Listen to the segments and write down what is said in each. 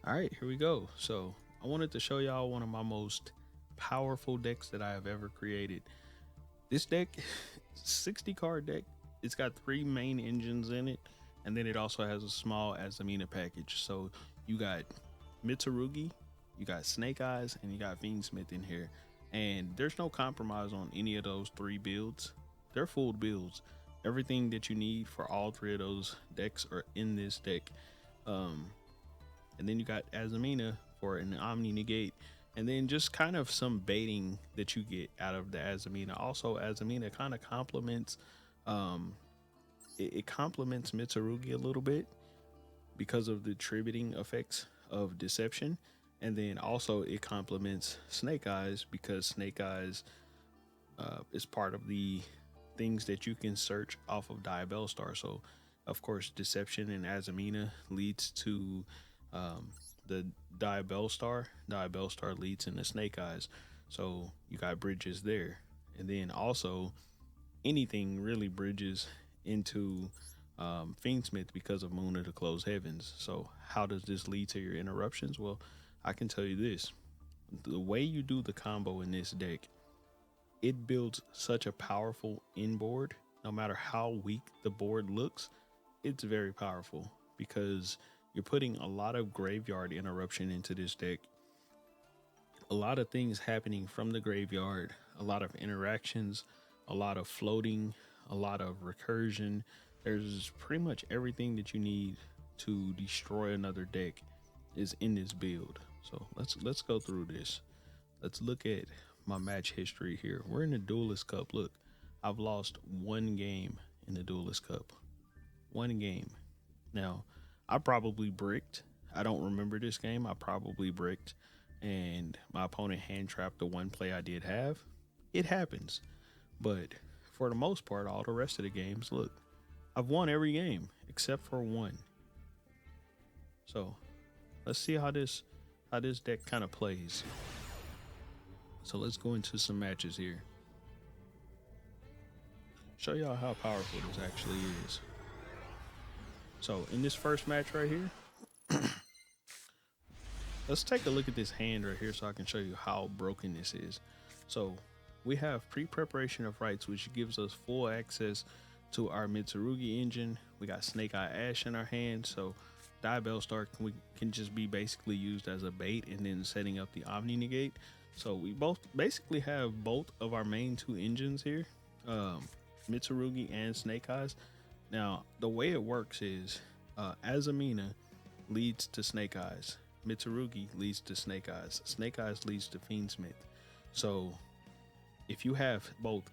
All right, here we go. So I wanted to show y'all one of my most powerful decks that I have ever created. This deck, 60 card deck, it's got three main engines in it, and then it also has a small Azamina package. So you got Mitsurugi, you got Snake Eyes, and you got Fiendsmith in here. And there's no compromise on any of those three builds. They're full builds. Everything that you need for all three of those decks are in this deck. Um, and then you got Azamina for an Omni Negate, and then just kind of some baiting that you get out of the Azamina. Also, Azamina kind of complements, um, it complements Mitsurugi a little bit because of the tributing effects of Deception, and then also it complements Snake Eyes because Snake Eyes is part of the things that you can search off of Diabellstar. So, of course, Deception and Azamina leads to the Diabellstar. Diabellstar leads into Snake Eyes. So you got bridges there. And then also anything really bridges into Fiendsmith because of Moon of the Closed Heavens. So how does this lead to your interruptions? Well, I can tell you this. The way you do the combo in this deck, it builds such a powerful inboard. No matter how weak the board looks, it's very powerful because you're putting a lot of graveyard interruption into this deck. A lot of things happening from the graveyard, a lot of interactions, a lot of floating, a lot of recursion. There's pretty much everything that you need to destroy another deck is in this build. So let's go through this. Let's look at my match history here. We're in the Duelist Cup. Look, I've lost one game in the Duelist Cup. One game. Now, I probably bricked. I don't remember this game. I probably bricked, and my opponent hand trapped the one play I did have. It happens. But for the most part, all the rest of the games, look, I've won every game except for one. So let's see how this deck kind of plays. So let's go into some matches here. Show y'all how powerful this actually is. So in this first match right here, let's take a look at this hand right here so I can show you how broken this is. So we have pre-preparation of rights, which gives us full access to our Mitsurugi engine. We got Snake Eye Ash in our hand, so Diabellstar can just be basically used as a bait and then setting up the Omni Negate. So we both basically have both of our main two engines here, Mitsurugi and Snake Eyes. Now, the way it works is Azamina leads to Snake Eyes. Mitsurugi leads to Snake Eyes. Snake Eyes leads to Fiendsmith. So if you have both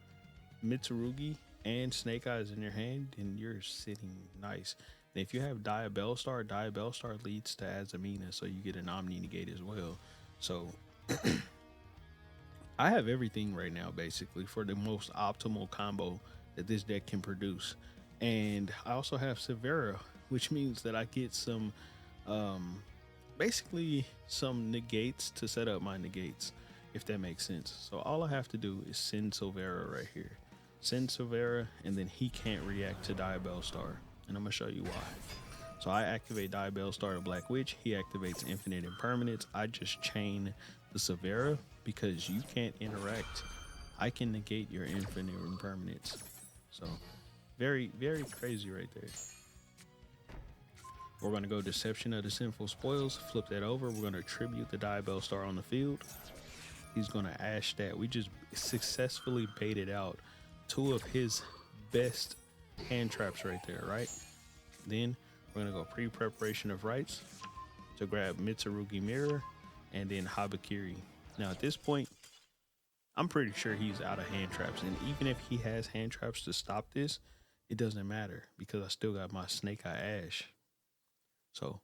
Mitsurugi and Snake Eyes in your hand, then you're sitting nice. And if you have Diabellstar, Diabellstar leads to Azamina, so you get an Omni Negate as well. So I have everything right now, basically, for the most optimal combo that this deck can produce. And I also have Severa, which means that I get some, basically some negates to set up my negates, if that makes sense. So all I have to do is send Silvera right here. Send Silvera, and then he can't react to Diabellstar. And I'm going to show you why. So I activate Diabellstar to Black Witch. He activates Infinite Impermanence. I just chain the Severa because you can't interact. I can negate your Infinite Impermanence. So very, very crazy right there. We're going to go Deception of the Sinful Spoils. Flip that over. We're going to tribute the Diabellstar on the field. He's going to Ash that. We just successfully baited out two of his best hand traps right there, right? Then we're going to go pre-preparation of rights to grab Mitsurugi Mirror and then Habakiri. Now at this point, I'm pretty sure he's out of hand traps. And even if he has hand traps to stop this, it doesn't matter because I still got my Snake Eye Ash. So,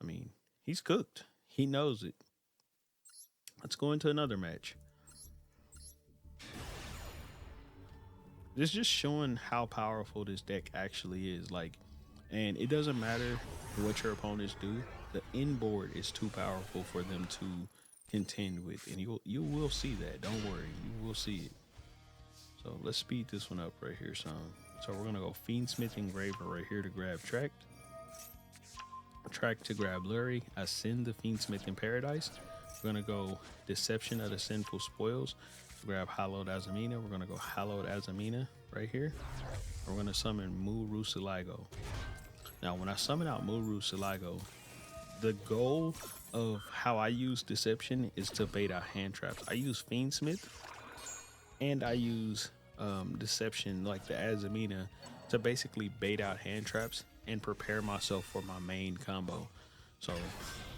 I mean, he's cooked. He knows it. Let's go into another match. This is just showing how powerful this deck actually is. Like, and it doesn't matter what your opponents do. The inboard is too powerful for them to contend with, and you will see that. Don't worry, you will see it. So let's speed this one up right here, son. So we're gonna go Fiendsmith Engraver right here to grab Tract. Track to grab Lurie. Ascend the Fiendsmith in Paradise. We're gonna go Deception of the Sinful Spoils. Grab Hallowed Azamina. We're gonna go Hallowed Azamina right here. We're gonna summon Muru Siligo. Now, when I summon out Muru Siligo, the goal of how I use Deception is to bait out hand traps. I use Fiendsmith and I use Deception, like the Azamina, to basically bait out hand traps and prepare myself for my main combo. So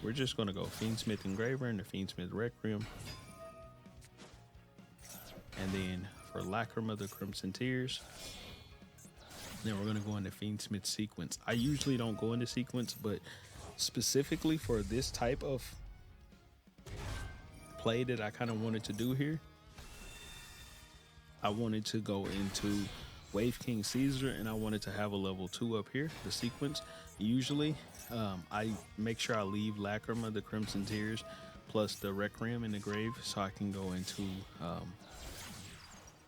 we're just gonna go Fiendsmith Engraver and the Fiendsmith Requiem. And then for Lacrima, the Crimson Tears. Then we're gonna go into Fiendsmith Sequence. I usually don't go into sequence, but specifically for this type of play that I kind of wanted to do here, I wanted to go into Wave King Caesar, and I wanted to have a level 2 up here, the sequence. Usually, I make sure I leave Lacrima, the Crimson Tears, plus the Requiem in the grave, so I can go into,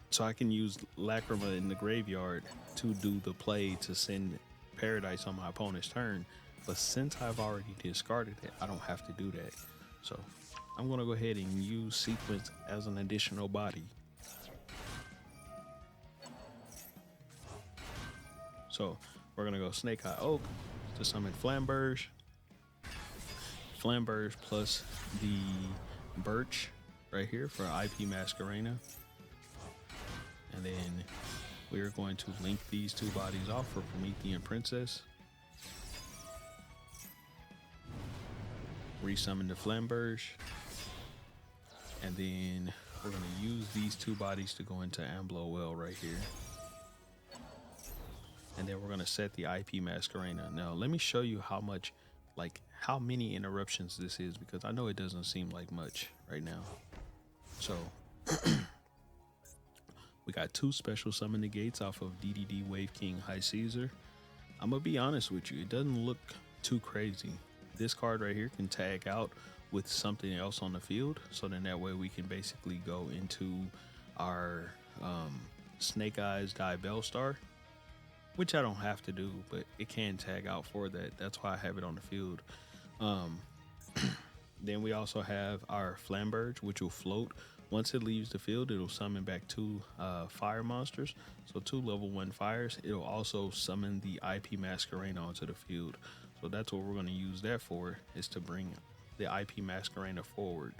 so I can use Lacrima in the graveyard to do the play to send Paradise on my opponent's turn. But since I've already discarded it, I don't have to do that. So I'm gonna go ahead and use sequence as an additional body. So we're gonna go Snake Eye Oak to summon Flamberge. Flamberge plus the Birch right here for IP Masquerena. And then we are going to link these two bodies off for Promethean Princess. Resummon the Flamberge. And then we're gonna use these two bodies to go into Amblo Well right here. And then we're gonna set the IP Masquerena. Now let me show you how much, like how many interruptions this is, because I know it doesn't seem like much right now. So we got 2 special summon negates off of DDD Wave King High Caesar. I'm gonna be honest with you, it doesn't look too crazy. This card right here can tag out with something else on the field, so then that way we can basically go into our Snake Eyes Die Bellstar, which I don't have to do, but it can tag out for that. That's why I have it on the field. Then we also have our Flamberge, which will float. Once it leaves the field, it'll summon back 2 fire monsters. So 2 level 1 fires. It'll also summon the IP Masquerena onto the field. So that's what we're going to use that for, is to bring the IP Masquerena forward.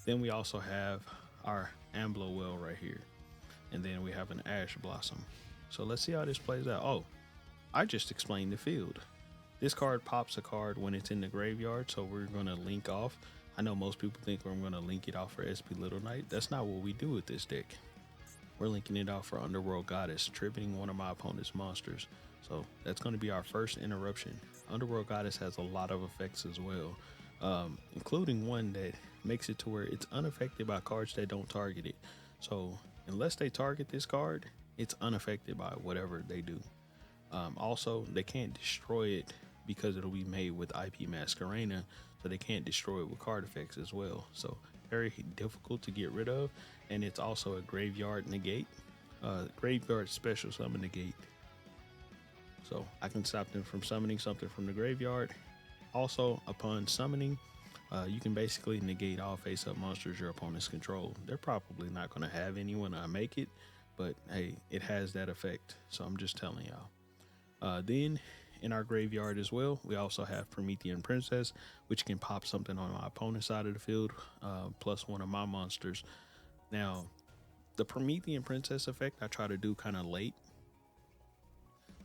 Then we also have our Amblo Well right here. And then we have an Ash Blossom. So let's see how this plays out. Oh, I just explained the field. This card pops a card when it's in the graveyard, so we're going to link off. I know most people think we're going to link it off for SP Little Knight. That's not what we do with this deck. We're linking it off for Underworld Goddess, tributing one of my opponent's monsters. So that's going to be our first interruption. Underworld Goddess has a lot of effects as well, including one that makes it to where it's unaffected by cards that don't target it. So unless they target this card, it's unaffected by whatever they do. Also, they can't destroy it because it'll be made with IP Masquerena, so they can't destroy it with card effects as well. So very difficult to get rid of, and it's also a graveyard negate, graveyard special summon negate. So I can stop them from summoning something from the graveyard. Also, upon summoning, you can basically negate all face-up monsters your opponents control. They're probably not going to have any when I make it, but hey, it has that effect, so I'm just telling y'all. Then in our graveyard as well, we also have Promethean Princess, which can pop something on my opponent's side of the field, plus one of my monsters. Now, the Promethean Princess effect I try to do kind of late.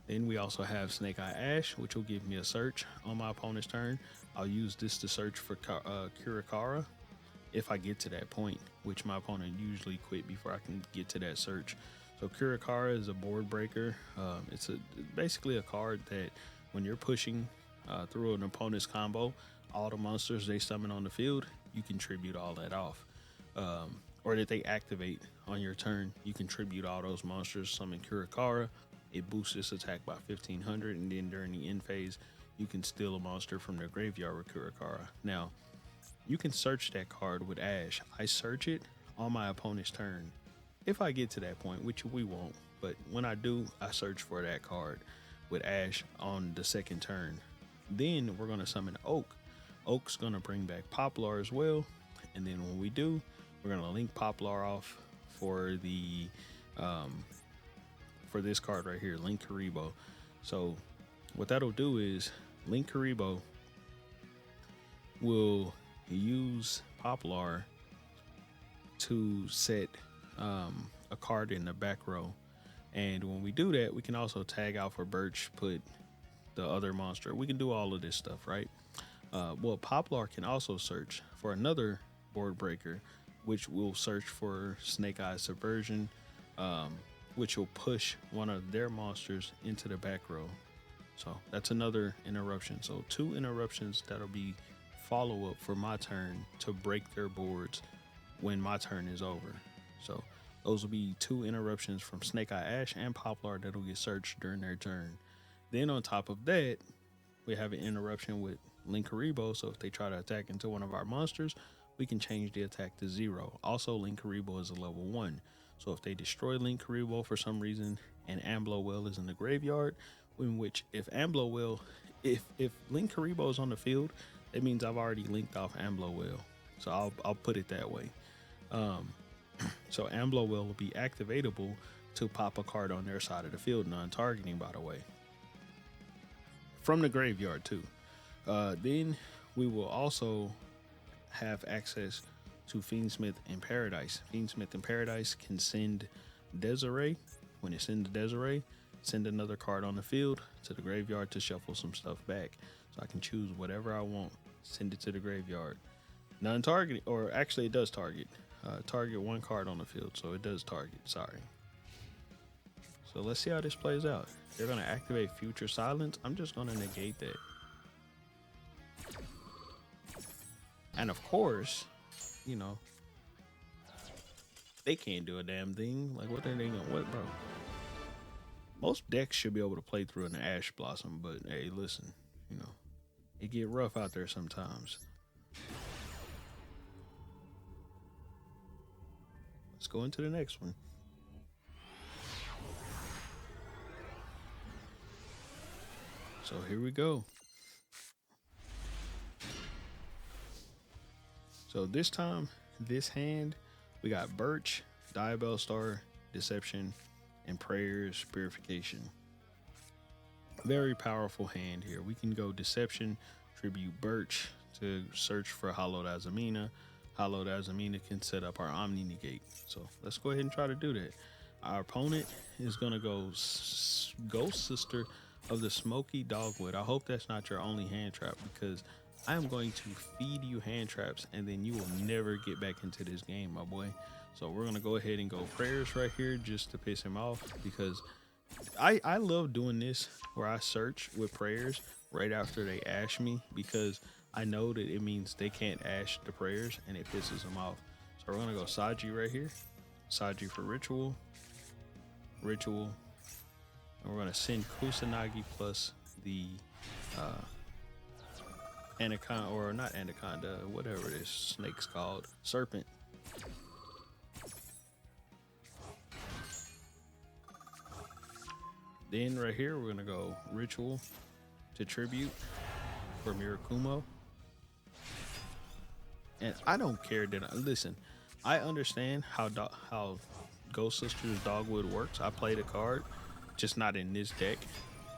Then we also have Snake Eye Ash, which will give me a search on my opponent's turn. I'll use this to search for Kirakara if I get to that point, which my opponent usually quit before I can get to that search. So Kirakara is a board breaker. It's basically a card that when you're pushing through an opponent's combo, all the monsters they summon on the field, you contribute all that off. Or that they activate on your turn, you contribute all those monsters, summon Kirakara. It boosts its attack by 1500, and then during the end phase, you can steal a monster from their graveyard with Kirakara. Now, you can search that card with Ash. I search it on my opponent's turn. If I get to that point, which we won't, but when I do, I search for that card with Ash on the second turn. Then we're gonna summon Oak. Oak's gonna bring back Poplar as well. And then when we do, we're gonna link Poplar off for the for this card right here, Link Karibo. So what that'll do is Link Karibo will use Poplar to set a card in the back row. And when we do that, we can also tag out for Birch, put the other monster. We can do all of this stuff, right? Well, Poplar can also search for another board breaker, which will search for Snake Eyes Subversion, which will push one of their monsters into the back row. So that's another interruption. So 2 interruptions that'll be follow up for my turn to break their boards when my turn is over. So those will be 2 interruptions from Snake Eye Ash and Poplar that'll get searched during their turn. Then on top of that, we have an interruption with Link Karibo. So if they try to attack into one of our monsters, we can change the attack to 0. Also, Link Karibo is a level 1. So if they destroy Link Karibo for some reason and Amblowell is in the graveyard, in which if Amblowell, if Link Karibo is on the field, it means I've already linked off Amblowell. So I'll put it that way. So Amblowell will be activatable to pop a card on their side of the field, non-targeting, by the way, from the graveyard too. Then we will also have access to Fiendsmith in Paradise. Fiendsmith in Paradise can send Desiree. When it sends Desiree, send another card on the field to the graveyard to shuffle some stuff back. So I can choose whatever I want, send it to the graveyard. Non-targeting, or actually it does target. Target 1 card on the field, so it does target, sorry. So let's see how this plays out. They're gonna activate Future Silence. I'm just gonna negate that. And of course, you know, they can't do a damn thing. Like, what are they gonna, what, bro? Most decks should be able to play through an Ash Blossom, but hey, listen, you know, it get rough out there sometimes. Let's go into the next one. So here we go. So this time, this hand, we got Birch, Diabell Star, Deception, and Prayers, Purification. Very powerful hand here. We can go Deception, tribute Birch to search for Hollowed Azamina. Hollowed Azamina can set up our Omni Negate. So let's go ahead and try to do that. Our opponent is going to go Ghost Sister of the Smoky Dogwood. I hope that's not your only hand trap, because I am going to feed you hand traps and then you will never get back into this game, my boy. So we're going to go ahead and go Prayers right here just to piss him off, because I love doing this where I search with Prayers right after they ash me, because I know that it means they can't ash the Prayers and it pisses them off. So we're going to go Saji right here. Saji for Ritual. Ritual. And we're going to send Kusanagi plus the Anaconda, or not Anaconda, whatever this snake's called. Serpent. Then right here, we're going to go Ritual to tribute for Mirakumo. And I don't care that listen, I understand how Ghost Sisters Dogwood works. I played a card, just not in this deck.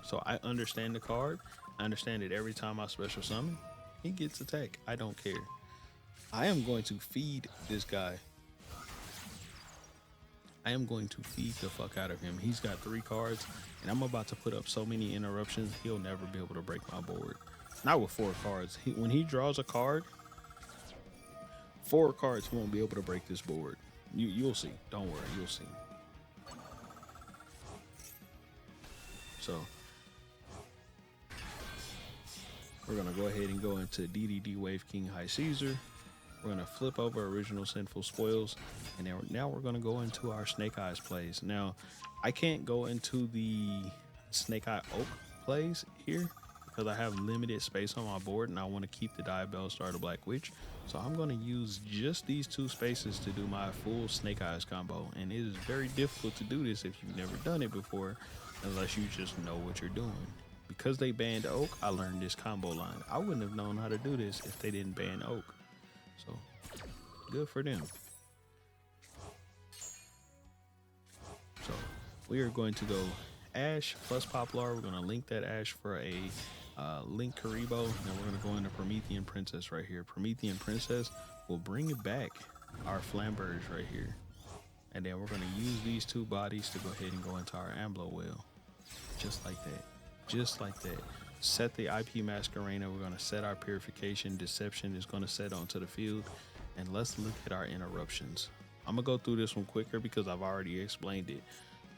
So I understand the card. I understand that every time I special summon, he gets attacked. I don't care. I am going to feed this guy. I am going to feed the fuck out of him. He's got 3 cards, and I'm about to put up so many interruptions, he'll never be able to break my board. Not with 4 cards. When he draws a card, 4 cards, he won't be able to break this board. You'll see. Don't worry. You'll see. So we're going to go ahead and go into DDD Wave King High Caesar. We're going to flip over Original Sinful Spoils. And now we're going to go into our Snake Eyes plays. Now, I can't go into the Snake Eye Oak plays here because I have limited space on my board and I want to keep the Diabell Star the Black Witch. So I'm going to use just these 2 spaces to do my full Snake Eyes combo. And it is very difficult to do this if you've never done it before, unless you just know what you're doing. because they banned Oak, I learned this combo line. I wouldn't have known how to do this if they didn't ban Oak. So good for them. So we are going to go Ash plus Poplar. We're going to link that Ash for a Link Karibo. And then we're going to go into Promethean Princess right here. Promethean Princess will bring back our Flamberge right here. And then we're going to use these two bodies to go ahead and go into our Amblo Whale. Just like that. Just like that. Set the IP Masquerena. We're going to set our Purification. Deception is going to set onto the field. And let's look at our interruptions. I'm going to go through this one quicker because I've already explained it.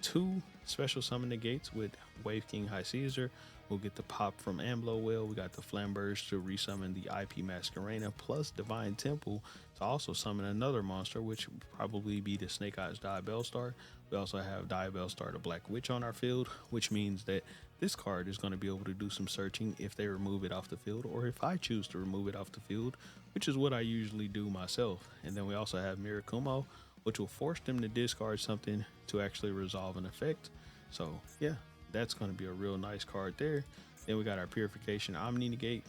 2 special summon negates with Wave King High Caesar. We'll get the pop from Amblo Whale. We got the Flamberge to resummon the IP Masquerena plus Divine Temple to also summon another monster, which would probably be the Snake Eyes Diabellstar. We also have Diabellstar the Black Witch on our field, which means that this card is going to be able to do some searching if they remove it off the field or if I choose to remove it off the field, which is what I usually do myself. And then we also have Mirakumo, which will force them to discard something to actually resolve an effect. So yeah, that's going to be a real nice card there. Then we got our Purification Omni Negate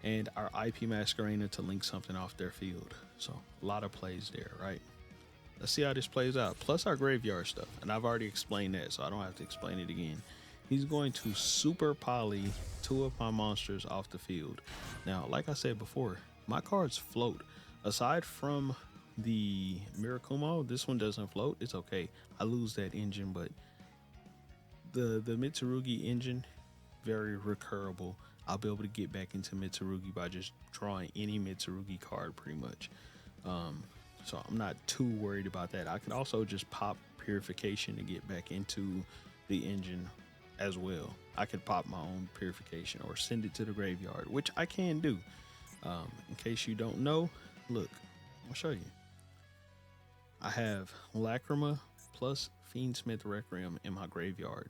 and our IP Masquerena to link something off their field. So a lot of plays there, right? Let's see how this plays out. Plus our graveyard stuff. And I've already explained that, so I don't have to explain it again. He's going to super poly 2 of my monsters off the field. Now, like I said before, my cards float. Aside from the Mirakumo, this one doesn't float. It's okay. I lose that engine, but the Mitsurugi engine, very recurable. I'll be able to get back into Mitsurugi by just drawing any Mitsurugi card pretty much. So I'm not too worried about that. I could also just pop Purification to get back into the engine as well. I could pop my own Purification or send it to the graveyard, which I can do. In case you don't know, look, I'll show you. I have Lacrima plus Fiendsmith Requiem in my graveyard.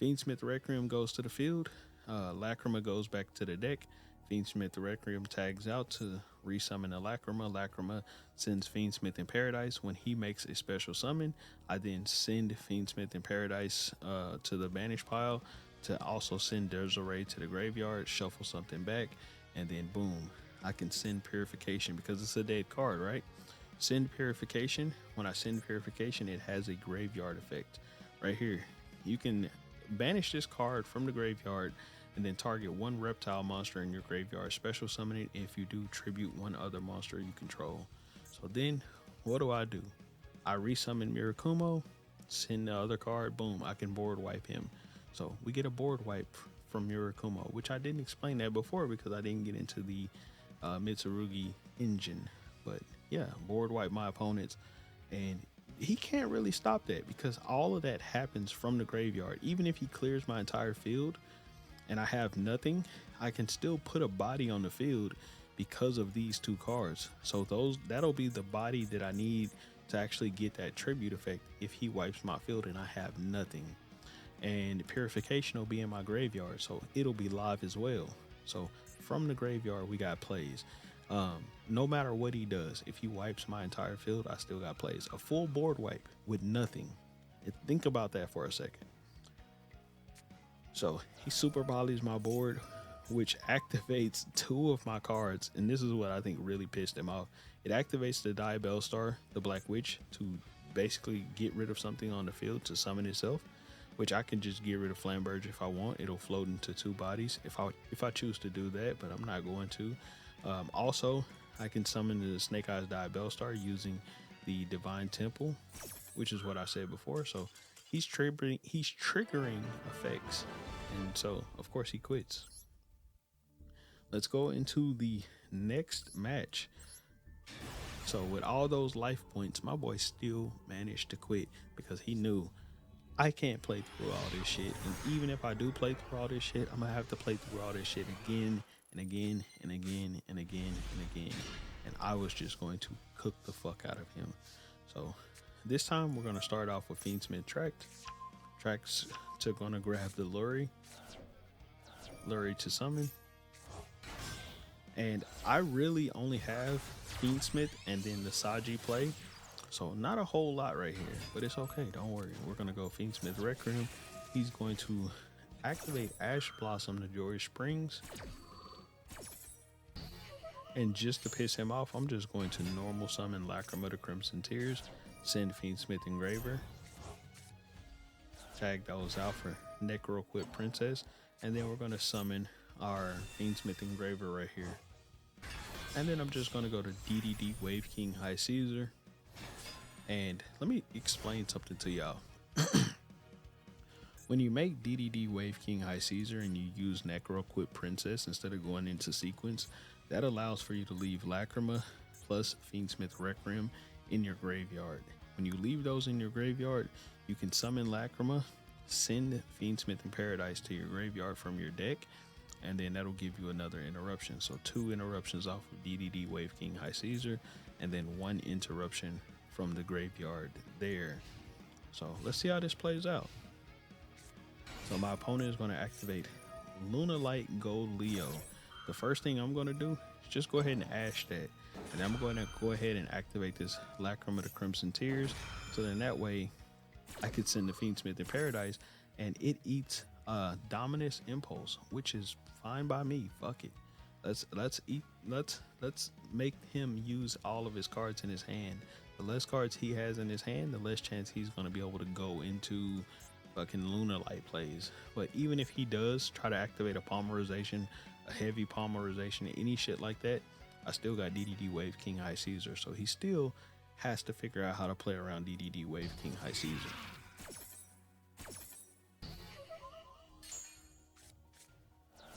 Fiendsmith Requiem goes to the field. Lacrima goes back to the deck. Fiendsmith Requiem tags out to resummon a Lacrima. Lacrima sends Fiendsmith in Paradise. When he makes a special summon, I then send Fiendsmith in Paradise to the banish pile to also send Desiree to the graveyard, shuffle something back, and then boom, I can send Purification because it's a dead card, right? Send Purification. When I send Purification, it has a graveyard effect right here. You can banish this card from the graveyard and then target 1 reptile monster in your graveyard, special summon it if you do tribute 1 other monster you control. So then what do? I resummon Mirakumo, send the other card, boom, I can board wipe him. So we get a board wipe from Mirakumo, which I didn't explain that before because I didn't get into the Mitsurugi engine. But yeah, board wipe my opponents, and he can't really stop that because all of that happens from the graveyard. Even if he clears my entire field and I have nothing, I can still put a body on the field because of these 2 cards. So that'll be the body that I need to actually get that tribute effect if he wipes my field and I have nothing. And Purification will be in my graveyard, so it'll be live as well. So from the graveyard, we got plays. No matter what he does, if he wipes my entire field, I still got plays. A full board wipe with nothing. Think about that for a second. So he super volleys my board, which activates 2 of my cards, and this is what I think really pissed him off. It activates the Diabellstar, the Black Witch, to basically get rid of something on the field to summon itself, which I can just get rid of Flamberge if I want. It'll float into 2 bodies if I choose to do that, but I'm not going to. Also, I can summon the Snake Eyes Diabellstar using the Divine Temple, which is what I said before. So he's triggering effects, and so of course he quits. Let's go into the next match. So with all those life points, my boy still managed to quit because he knew I can't play through all this shit. And even if I do play through all this shit, I'm gonna have to play through all this shit again and again and again and again and again. And I was just going to cook the fuck out of him. So this time we're gonna start off with Fiendsmith Tracks to gonna grab the Lurie to summon. And I really only have Fiendsmith and then the Saji play. So not a whole lot right here, but it's okay. Don't worry. We're going to go Fiendsmith Requiem. He's going to activate Ash Blossom to Joy Springs. And just to piss him off, I'm just going to normal summon Lacrima to Crimson Tears, send Fiendsmith Engraver, tag those out for Necroquip Princess, and then we're going to summon our Fiendsmith Engraver right here. And then I'm just going to go to DDD Wave King High Caesar. And let me explain something to y'all. When you make DDD Wave King High Caesar and you use Necroquip Princess instead of going into sequence, that allows for you to leave Lacrima plus Fiendsmith Requiem in your graveyard. When you leave those in your graveyard, you can summon Lacrima, send Fiendsmith in Paradise to your graveyard from your deck, and then that'll give you another interruption. So 2 interruptions off of DDD Wave King High Caesar, and then 1 interruption from the graveyard there. So let's see how this plays out. So my opponent is going to activate Lunalight Gold Leo. The first thing I'm going to do is just go ahead and ash that. And I'm going to go ahead and activate this Lacrima to Crimson Tears. So then that way I could send the Fiendsmith in Paradise and it eats Dominus Impulse, which is fine by me. Fuck it. Let's make him use all of his cards in his hand. The less cards he has in his hand, the less chance he's going to be able to go into fucking Lunalight plays. But even if he does try to activate a Polymerization, a heavy Polymerization, any shit like that, I still got DDD Wave King High Caesar. So he still has to figure out how to play around DDD Wave King High Caesar.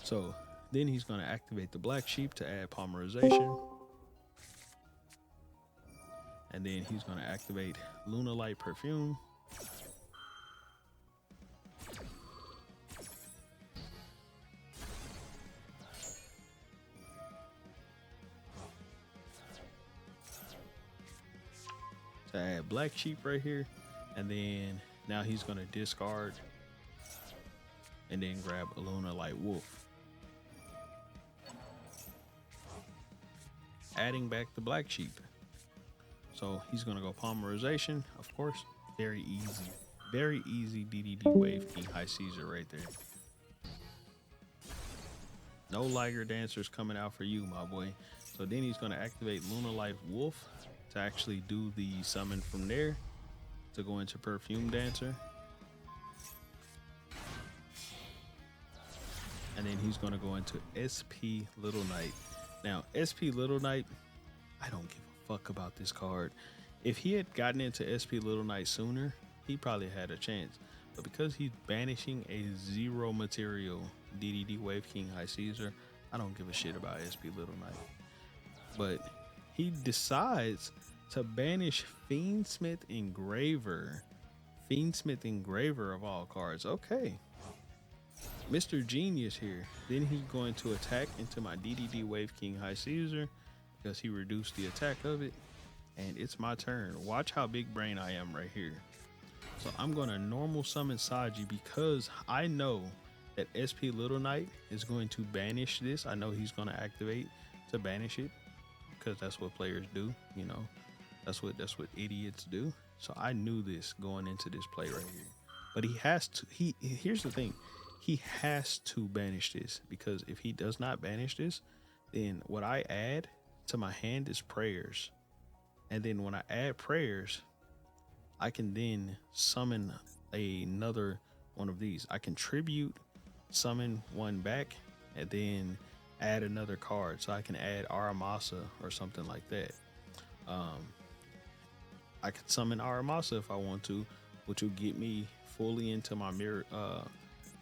So then he's going to activate the Black Sheep to add Polymerization. And then he's going to activate Lunalight Perfume. To add Black Sheep right here. And then now he's going to discard and then grab a Lunalight Wolf. Adding back the Black Sheep. So he's going to go Polymerization, of course. Very easy. Very easy DDD Wave King High Caesar right there. No Liger Dancers coming out for you, my boy. So then he's going to activate Lunalight Wolf to actually do the summon from there to go into Perfume Dancer. And then he's going to go into SP Little Knight. Now, SP Little Knight, I don't give a fuck about this card. If he had gotten into SP Little Knight sooner, he probably had a chance. But because he's banishing a 0 material DDD Wave King High Caesar, I don't give a shit about SP Little Knight. But he decides to banish Fiendsmith Engraver. Fiendsmith Engraver of all cards. Okay. Mr. Genius here. Then he's going to attack into my DDD Wave King High Caesar because he reduced the attack of it. And it's my turn. Watch how big brain I am right here. So I'm going to normal summon Saji because I know that SP Little Knight is going to banish this. I know he's going to activate to banish it because that's what players do, you know. That's what idiots do. So I knew this going into this play right here. But he has to, here's the thing. He has to banish this because if he does not banish this, then what I add to my hand is prayers. And then when I add prayers, I can then summon another one of these. I can tribute, summon one back, and then add another card. So I can add Aramasa or something like that. I could summon Aramasa if I want to, which will get me fully into my mirror.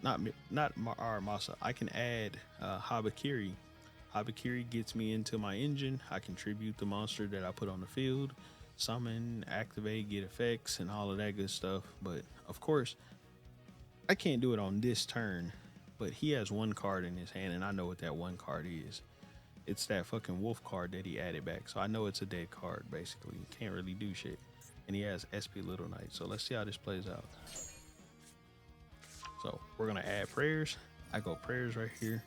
Not Aramasa. I can add Habakiri. Habakiri gets me into my engine. I contribute the monster that I put on the field, summon, activate, get effects, and all of that good stuff. But of course, I can't do it on this turn. But he has one card in his hand, and I know what that one card is. It's that fucking wolf card that he added back. So I know it's a dead card, basically. He can't really do shit. And he has SP Little Knight. So let's see how this plays out. So we're going to add prayers. I go prayers right here.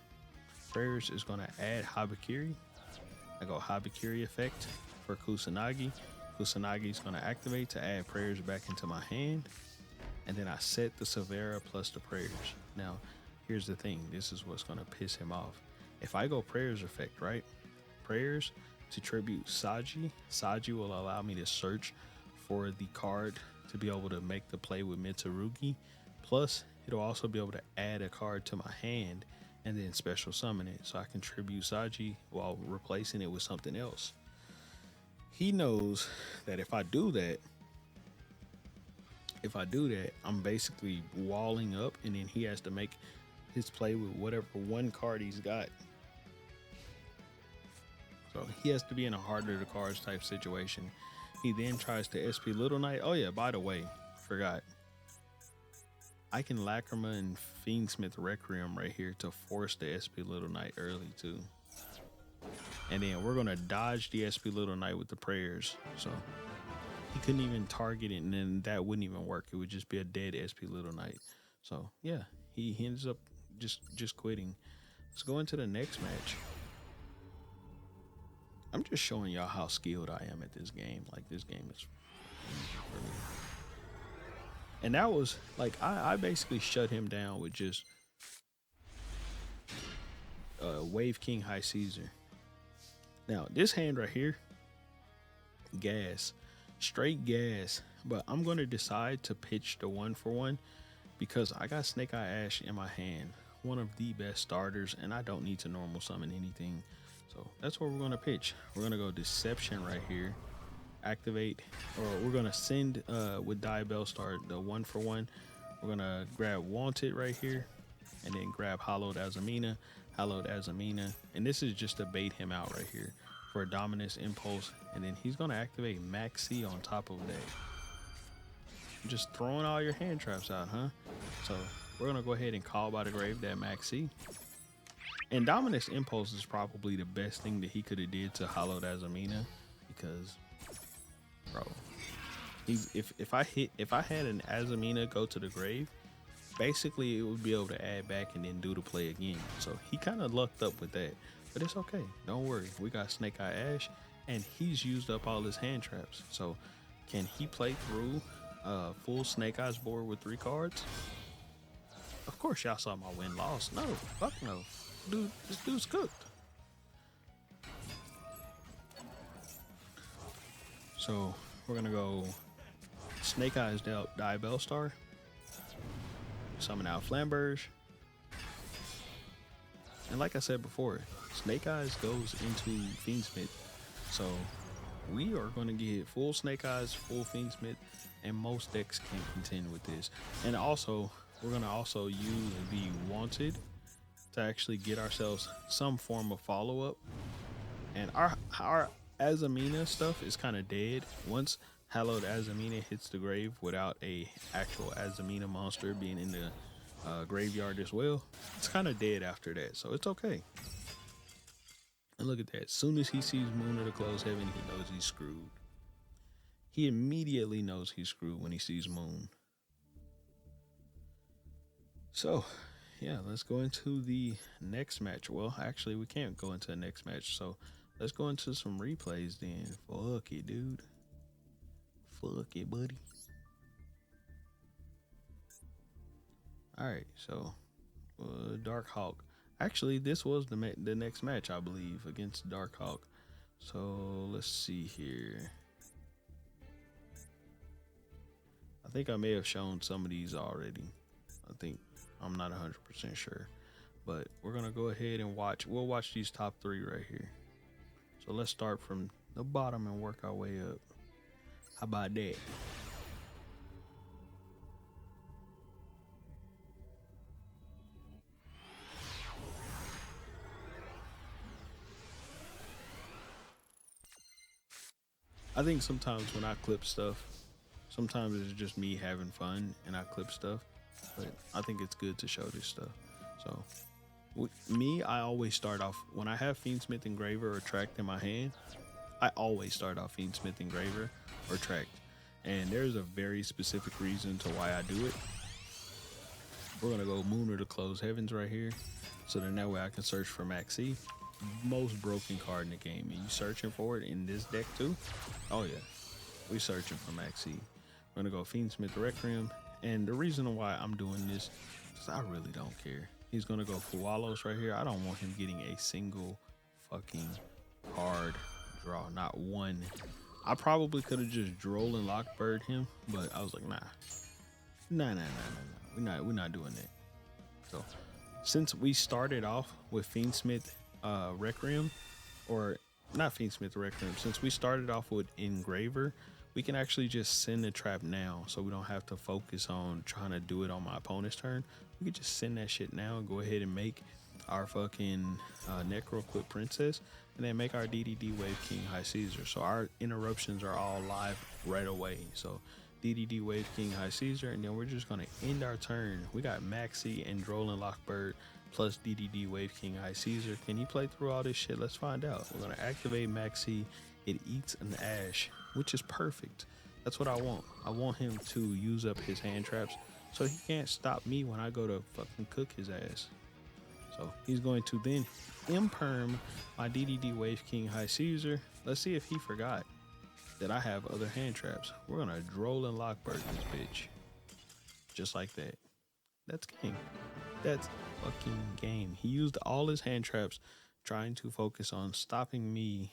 Prayers is going to add Habakiri. I go Habakiri effect for Kusanagi. Kusanagi is going to activate to add prayers back into my hand. And then I set the Severa plus the prayers. Now, here's the thing. This is what's gonna piss him off. If I go prayers effect, right? Prayers to tribute Saji. Saji will allow me to search for the card to be able to make the play with Mitsurugi. Plus, it'll also be able to add a card to my hand and then special summon it, so I can tribute Saji while replacing it with something else. He knows that if I do that, I'm basically walling up, and then he has to make his play with whatever one card he's got. So he has to be in a harder to cards type situation. He then tries to SP Little Knight. Oh yeah, by the way, forgot. I can Lacrima and Fiendsmith Requiem right here to force the SP Little Knight early too. And then we're gonna dodge the SP Little Knight with the prayers. So he couldn't even target it, and then that wouldn't even work. It would just be a dead SP Little Knight. So yeah, he ends up just quitting. Let's go into the next match. I'm just showing y'all how skilled I am at this game. Like, this game is really... And that was like, I basically shut him down with just Wave King High Caesar. Now this hand right here, gas, straight gas. But I'm gonna decide to pitch the 1-for-1 because I got Snake Eye Ash in my hand, one of the best starters, and I don't need to normal summon anything. So that's what we're gonna pitch. We're gonna go Deception right here, activate, or we're gonna send with Diabell Star the 1-for-1. We're gonna grab Wanted right here, and then grab Hallowed Azamina, and this is just to bait him out right here for a Dominus Impulse, and then he's gonna activate Maxi on top of that. Just throwing all your hand traps out, huh? So we're gonna go ahead and call by the grave that Maxi. And Dominus Impulse is probably the best thing that he could have did to Hallowed Azamina, because, bro, if I had an Azamina go to the grave, basically it would be able to add back and then do the play again. So he kind of lucked up with that, but it's okay. Don't worry, we got Snake Eye Ash, and he's used up all his hand traps. So can he play through full Snake Eyes board with 3 cards? Of course, y'all saw my win-loss. No, fuck no. Dude, this dude's cooked. So we're gonna go Snake Eyes Diabell Star, summon out Flamberge, and like I said before, Snake Eyes goes into Fiendsmith, so we are gonna get full Snake Eyes, full Fiendsmith, and most decks can't contend with this. And also, we're gonna also use the Wanted to actually get ourselves some form of follow-up. And our Azamina stuff is kind of dead. Once Hallowed Azamina hits the grave without a actual Azamina monster being in the graveyard as well, it's kind of dead after that, so it's okay. And look at that, as soon as he sees Moon or the Closed Heaven, he knows he's screwed. He immediately knows he's screwed when he sees Moon. So yeah, let's go into the next match. Well, actually, we can't go into the next match, so let's go into some replays then. Fuck it, dude. Fuck it, buddy. Alright, so Dark Hawk. Actually, this was the next match, I believe, against Dark Hawk. So let's see here. I think I may have shown some of these already. I'm not 100% sure, but we're gonna go ahead and watch. We'll watch these top 3 right here. So let's start from the bottom and work our way up. How about that? I think sometimes when I clip stuff, sometimes it's just me having fun and I clip stuff, but I think it's good to show this stuff. So with me, I always start off, when I have Fiendsmith Engraver or Tract in my hand, I always start off Fiendsmith Engraver or Tract. And there's a very specific reason to why I do it. We're gonna go Moon or the Closed Heavens right here. So then that way I can search for Maxi. Most broken card in the game. And you searching for it in this deck too? Oh yeah, we searching for Maxi. We're gonna go Fiendsmith Requiem. And the reason why I'm doing this is I really don't care. He's gonna go for Wallows right here. I don't want him getting a single fucking card draw, not one. I probably could have just Droll and Lockbird him, but I was like, nah. We're not doing that. So since we started off with Fiendsmith Requiem, or not Fiendsmith Requiem, since we started off with Engraver, we can actually just send the trap now, so we don't have to focus on trying to do it on my opponent's turn. We could just send that shit now and go ahead and make our fucking Necro Quit Princess, and then make our DDD Wave King High Caesar. So our interruptions are all live right away. So DDD Wave King High Caesar, and then we're just gonna end our turn. We got Maxi and Droll and Lockbird plus DDD Wave King High Caesar. Can he play through all this shit? Let's find out. We're gonna activate Maxi. It eats an Ash, which is perfect. That's what I want. I want him to use up his hand traps so he can't stop me when I go to fucking cook his ass. So he's going to then imperm my DDD Wave King High Caesar. Let's see if he forgot that I have other hand traps. We're gonna Droll and Lockbird this bitch. Just like that. That's game. That's fucking game. He used all his hand traps trying to focus on stopping me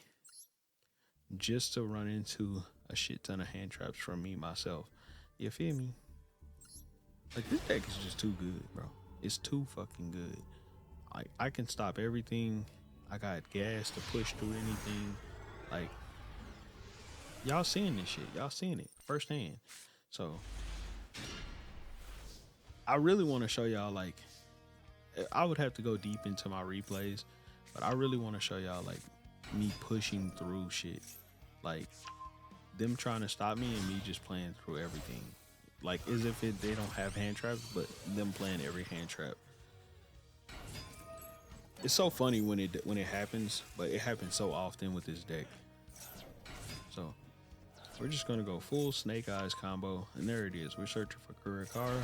just to run into a shit ton of hand traps from me myself. You feel me? Like, this deck is just too good, bro. It's too fucking good. I can stop everything. I got gas to push through anything. Like, y'all seeing this shit. Y'all seeing it firsthand. So I really want to show y'all, like, I would have to go deep into my replays, but I really want to show y'all, like, me pushing through shit. Like, them trying to stop me and me just playing through everything. Like, as if they don't have hand traps, but them playing every hand trap. It's so funny when it happens, but it happens so often with this deck. So we're just gonna go full Snake Eyes combo, and there it is. We're searching for Kurakara.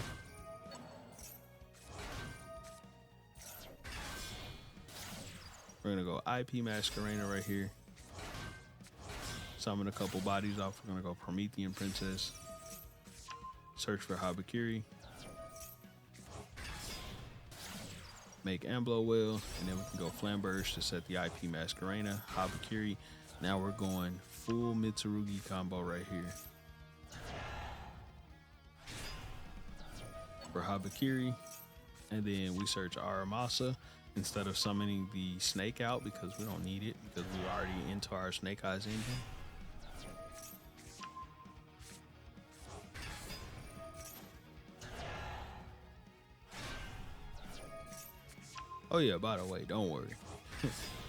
We're gonna go IP Masquerena right here. Summon a couple bodies off. We're gonna go Promethean Princess. Search for Habakiri. Make Amblo Well, and then we can go Flamberge to set the IP Masquerena, Habakiri. Now we're going full Mitsurugi combo right here. For Habakiri, and then we search Aramasa instead of summoning the snake out because we don't need it because we're already into our Snake Eyes engine. Oh yeah, by the way, don't worry.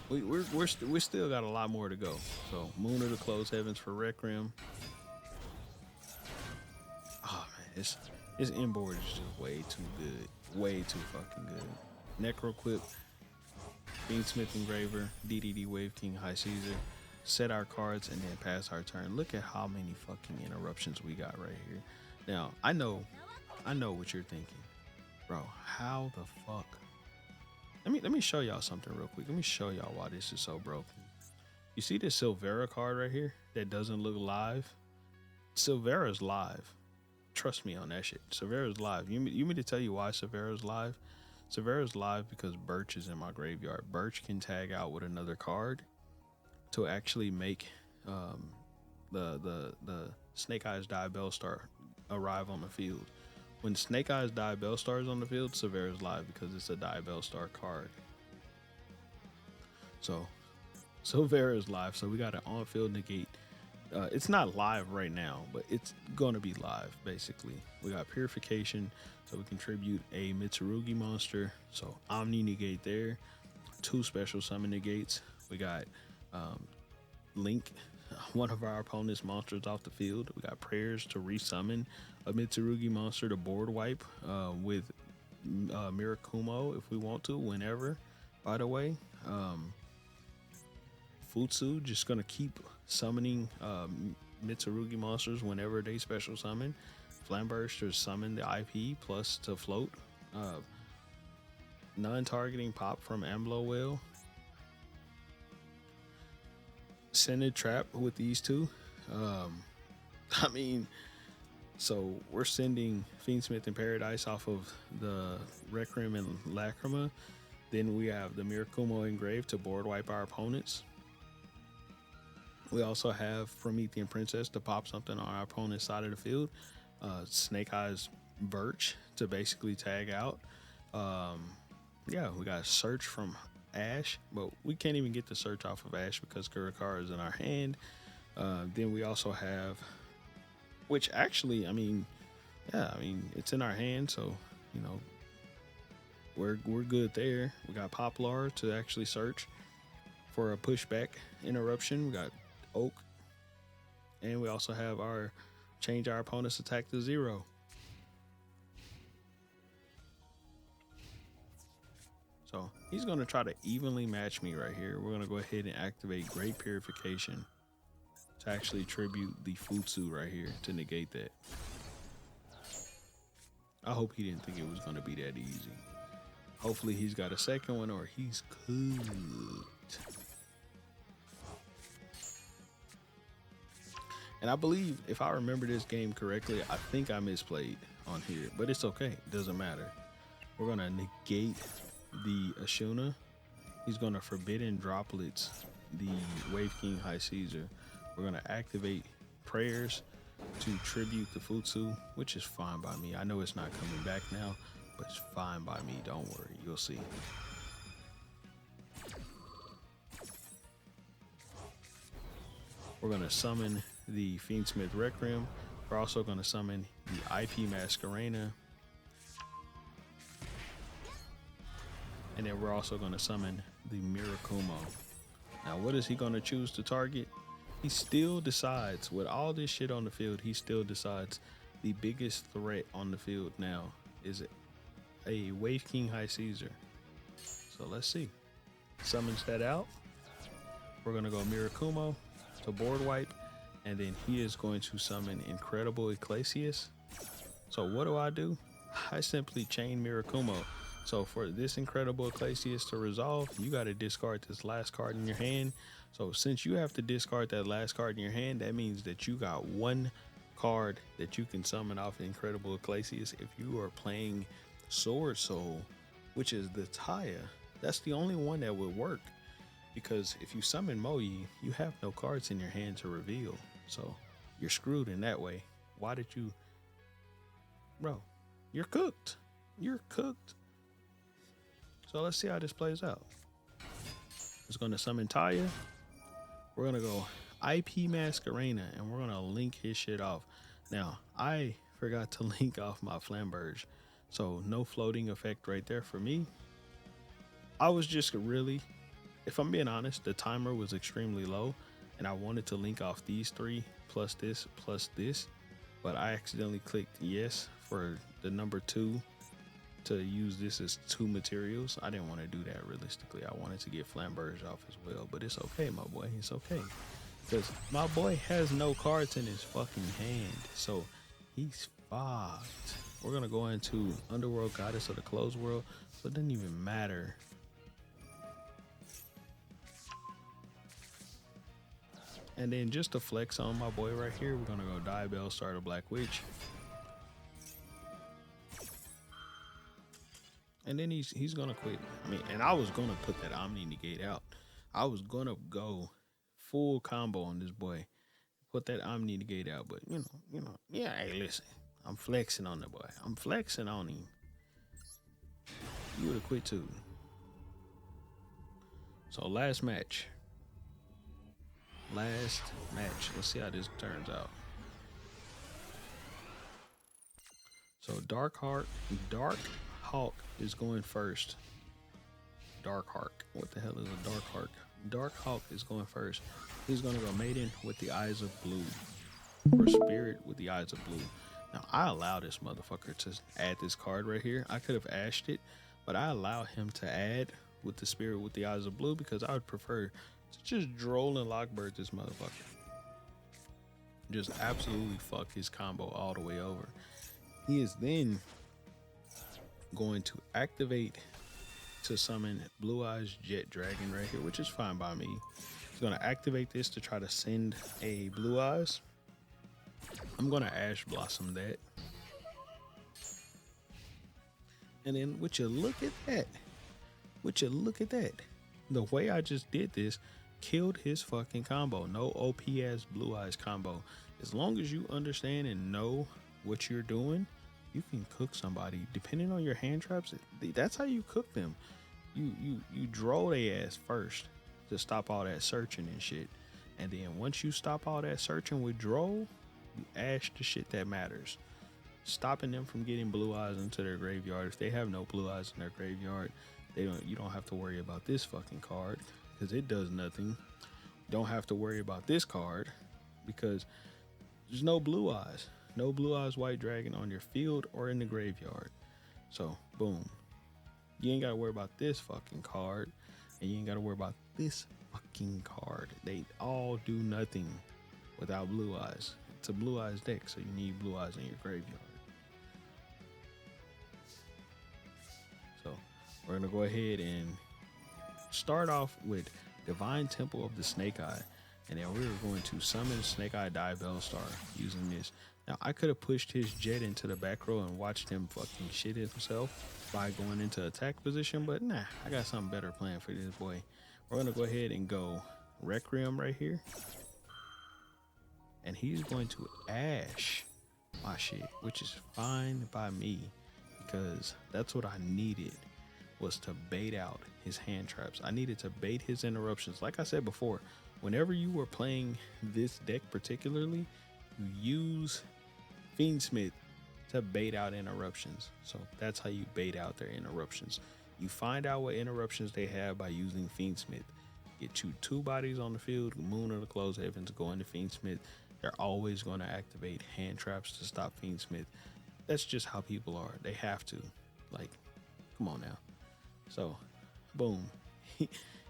we still got a lot more to go. So Moon of the Closed Heavens for Requiem. Oh man, this inboard is just way too good. Way too fucking good. Necroquip, Fiendsmith Engraver, DDD Wave King High Caesar. Set our cards and then pass our turn. Look at how many fucking interruptions we got right here. Now, I know what you're thinking. Bro, how the fuck? Let me show y'all something real quick. Let me show y'all why this is so broken. You see this Silvera card right here that doesn't look live? Silvera's live. Trust me on that shit. Silvera's live. You mean to tell you why Silvera's live? Silvera's live because Birch is in my graveyard. Birch can tag out with another card to actually make the Snake Eyes Die Bellstar arrive on the field. When Snake Eyes Die Bellstar is on the field, Silvera's live because it's a Die Bellstar card. So Silvera's live, so we got an on-field negate. It's not live right now, but it's gonna be live basically. We got Purification, so we contribute a Mitsurugi monster. So Omni negate there. 2 special summon negates. We got Link, one of our opponent's monsters off the field. We got Prayers to resummon a Mitsurugi monster to board wipe with Mirakumo if we want to, whenever, by the way. Futsu just gonna keep summoning Mitsurugi monsters whenever they special summon. Flamberge to summon the IP plus to float. Non-targeting pop from Amblo Whale. Sended Trap with these two. I mean, So we're sending Fiendsmith and Paradise off of the Requiem and Lacrima. Then we have the Mirakumo engraved to board wipe our opponents. We also have Promethean Princess to pop something on our opponent's side of the field. Snake Eyes Birch to basically tag out. Yeah, we got Search from Ash, but we can't even get the Search off of Ash because Kurakara is in our hand. Then we also have, which actually, I mean, yeah, I mean, it's in our hand, so, you know, we're good there. We got Poplar to actually search for a pushback interruption. We got Oak, and we also have our change our opponent's attack to 0. So he's going to try to evenly match me right here. We're going to go ahead and activate Great Purification to actually tribute the Futsu right here to negate that. I hope he didn't think it was going to be that easy. Hopefully he's got a second one or he's cooked. And I believe, if I remember this game correctly, I think I misplayed on here, but it's okay. It doesn't matter. We're going to negate the Ashuna. He's going to Forbidden Droplets the Wave King High Caesar. We're going to activate Prayers to tribute the Futsu, which is fine by me. I know it's not coming back now, but it's fine by me. Don't worry. You'll see. We're going to summon the Fiendsmith Requiem. We're also going to summon the IP Masquerena. And then we're also going to summon the Mirakumo. Now, what is he going to choose to target? He still decides, with all this shit on the field, he still decides the biggest threat on the field now is a Wave King High Caesar. So let's see. Summons that out. We're going to go Mirakumo to board wipe. And then he is going to summon Incredible Ecclesius. So what do? I simply chain Mirakumo. So for this Incredible Ecclesius to resolve, you got to discard this last card in your hand. So since you have to discard that last card in your hand, that means that you got one card that you can summon off Incredible Ecclesius if you are playing Sword Soul, which is the Taya. That's the only one that would work. Because if you summon Moi, you have no cards in your hand to reveal. So you're screwed in that way. Why did you... Bro, you're cooked. You're cooked. So let's see how this plays out. It's going to summon Taya. We're going to go IP Masquerena, and we're going to link his shit off. Now, I forgot to link off my Flamberge. So no floating effect right there for me. I was just really... If I'm being honest, the timer was extremely low and I wanted to link off these 3 plus this, but I accidentally clicked yes for the number 2 to use this as 2 materials. I didn't want to do that realistically. I wanted to get Flamberge off as well, but it's okay, my boy. It's okay. Because my boy has no cards in his fucking hand, so he's fucked. We're going to go into Underworld Goddess of the Closed World, so it doesn't even matter. And then just to flex on my boy right here, we're going to go Diabell, start a Black Witch. And then he's going to quit. I mean, and I was going to put that Omni Negate out. I was going to go full combo on this boy. Put that Omni Negate out. But, you know, yeah, hey, listen. I'm flexing on the boy. I'm flexing on him. You would have quit too. So last match. Let's see how this turns out. So Dark Hawk is going first. Dark Hawk. What the hell is a Dark Hawk? Dark Hawk is going first. He's going to go Maiden with the Eyes of Blue. Or Spirit with the Eyes of Blue. Now, I allow this motherfucker to add this card right here. I could have ashed it, but I allow him to add with the Spirit with the Eyes of Blue because I would prefer to just droll and lockbird this motherfucker. Just absolutely fuck his combo all the way over. He is then going to activate to summon Blue Eyes Jet Dragon right here, which is fine by me. He's going to activate this to try to send a Blue Eyes. I'm gonna Ash Blossom that. And then would you look at that? Would you look at that? The way I just did this killed his fucking combo. No OPS Blue Eyes combo. As long as you understand and know what you're doing, you can cook somebody. Depending on your hand traps, that's how you cook them. You draw their ass first to stop all that searching and shit. And then once you stop all that searching with draw, you ash the shit that matters. Stopping them from getting blue eyes into their graveyard. If they have no blue eyes in their graveyard, you don't have to worry about this fucking card because it does nothing. Don't have to worry about this card because there's no blue eyes. No blue eyes white dragon on your field or in the graveyard. So boom. You ain't gotta worry about this fucking card. And you ain't gotta worry about this fucking card. They all do nothing without blue eyes. It's a blue eyes deck, so you need blue eyes in your graveyard. So we're gonna go ahead and start off with Divine Temple of the Snake Eye. And then we're going to summon Snake Eye Diabellstar using this. Now I could have pushed his jet into the back row and watched him fucking shit himself by going into attack position, but nah, I got something better planned for this boy. We're gonna go ahead and go Requiem right here. And he's going to Ash my shit, which is fine by me because that's what I needed, was to bait out his hand traps. I needed to bait his interruptions. Like I said before, whenever you were playing this deck particularly, you use Fiendsmith to bait out interruptions. So that's how you bait out their interruptions. You find out what interruptions they have by using Fiendsmith. Get you two bodies on the field, Moon or the Closed Heavens, go into Fiendsmith. They're always going to activate hand traps to stop Fiendsmith. That's just how people are. They have to. Like, come on now. So, boom.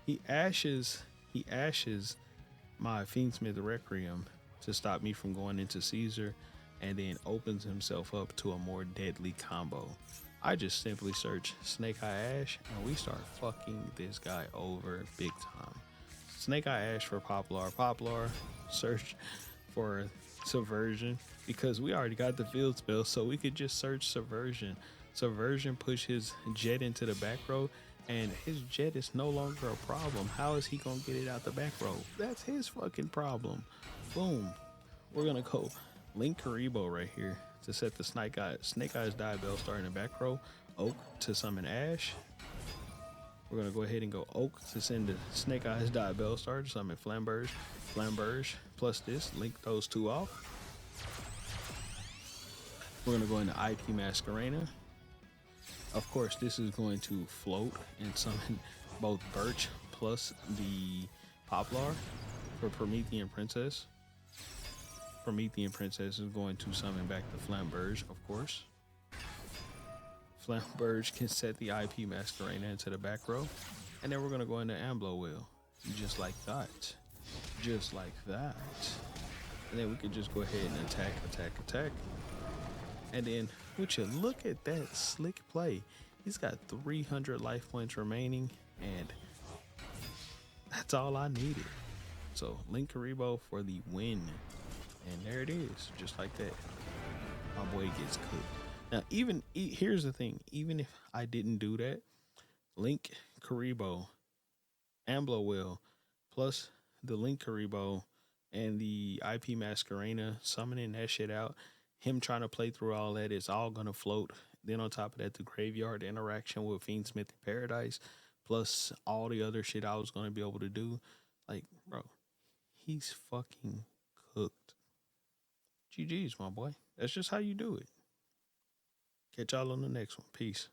He ashes my Fiendsmith Requiem to stop me from going into Caesar, and then opens himself up to a more deadly combo. I just simply search Snake Eye Ash, and we start fucking this guy over big time. Snake Eye Ash for Poplar, search for Subversion, because we already got the field spell, so we could just search Subversion. Subversion push his jet into the back row, and his jet is no longer a problem. How is he gonna get it out the back row? That's his fucking problem. Boom. We're gonna go Link Karibo right here to set the Snake Eyes Diabellstar in the back row. Oak to summon Ash. We're gonna go ahead and go Oak to send the Snake Eyes Diabellstar to summon Flamberge plus this. Link those two off. We're gonna go into IP Masquerena. Of course, this is going to float and summon both Birch plus the Poplar for Promethean Princess. Promethean Princess is going to summon back the Flamberge, of course. Flamberge can set the IP Masquerena into the back row. And then we're going to go into Amblo Wheel. Just like that. Just like that. And then we can just go ahead and attack. And then, would you look at that slick play? He's got 300 life points remaining, and that's all I needed. So, Link Karibo for the win. And there it is, just like that. My boy gets cooked. Now, here's the thing. Even if I didn't do that, Link Karibo, Amblo Will, plus the Link Karibo and the IP Masquerena, summoning that shit out, him trying to play through all that, it's all going to float. Then on top of that, the graveyard interaction with Fiendsmith in Paradise, plus all the other shit I was going to be able to do. Like, bro, he's fucking cooked. GG's, my boy. That's just how you do it. Catch y'all on the next one. Peace.